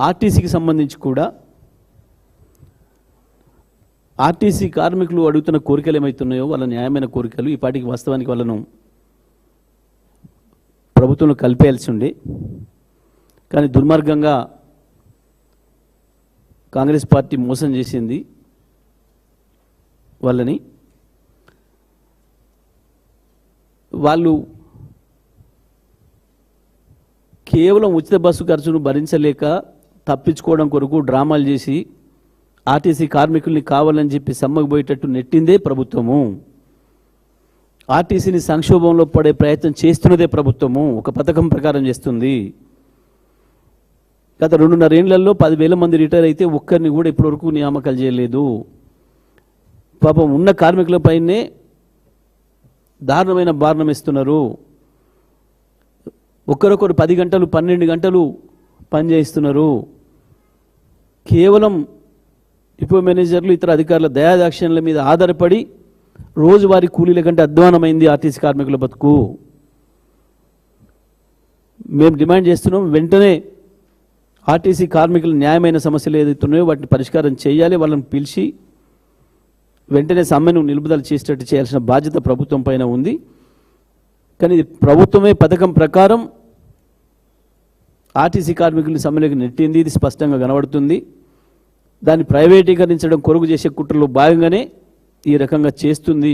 ఆర్టీసీకి సంబంధించి కూడా ఆర్టీసీ కార్మికులు అడుగుతున్న కోరికలు ఏమవుతున్నాయో వాళ్ళ న్యాయమైన కోరికలు ఈ పాటికి వాస్తవానికి వాళ్ళను ప్రభుత్వంలో కలిపేయాల్సి ఉండే, కానీ దుర్మార్గంగా కాంగ్రెస్ పార్టీ మోసం చేసింది వాళ్ళని. వాళ్ళు కేవలం ఉచిత బస్సు ఖర్చును భరించలేక తప్పించుకోవడం కొరకు డ్రామాలు చేసి ఆర్టీసీ కార్మికుల్ని కావాలని చెప్పి సమ్మగిపోయేటట్టు నెట్టిందే ప్రభుత్వము. ఆర్టీసీని సంక్షోభంలో పడే ప్రయత్నం చేస్తున్నదే ప్రభుత్వము. ఒక పథకం ప్రకారం చేస్తుంది. గత 2.5 ఏళ్లలో 10,000 మంది రిటైర్ అయితే ఒక్కరిని కూడా ఇప్పటివరకు నియామకాలు చేయలేదు. పాపం ఉన్న కార్మికులపైనే దారుణమైన భారణం ఇస్తున్నారు. ఒకరొకరు 10 గంటలు 12 గంటలు పనిచేయిస్తున్నారు. కేవలం డిపో మేనేజర్లు ఇతర అధికారుల దయాదాక్షిణ్యాల మీద ఆధారపడి రోజువారీ కూలీల కంటే అధ్వానమైంది ఆర్టీసీ కార్మికుల బతుకు. మేము డిమాండ్ చేస్తున్నాం, వెంటనే ఆర్టీసీ కార్మికుల న్యాయమైన సమస్యలు ఏదైతే ఉన్నాయో వాటిని పరిష్కారం చేయాలి. వాళ్ళని పిలిచి వెంటనే సమ్మెను నిలుపుదల చేసేటట్టు చేయాల్సిన బాధ్యత ప్రభుత్వం పైన ఉంది. కానీ ఇది ప్రభుత్వమే పథకం ప్రకారం ఆర్టీసీ కార్మికుల్ని సమ్మెలోకి నెట్టింది. ఇది స్పష్టంగా కనబడుతుంది. దాన్ని ప్రైవేటీకరించడం కొరకు చేసే కుట్రలో భాగంగానే ఈ రకంగా చేస్తుంది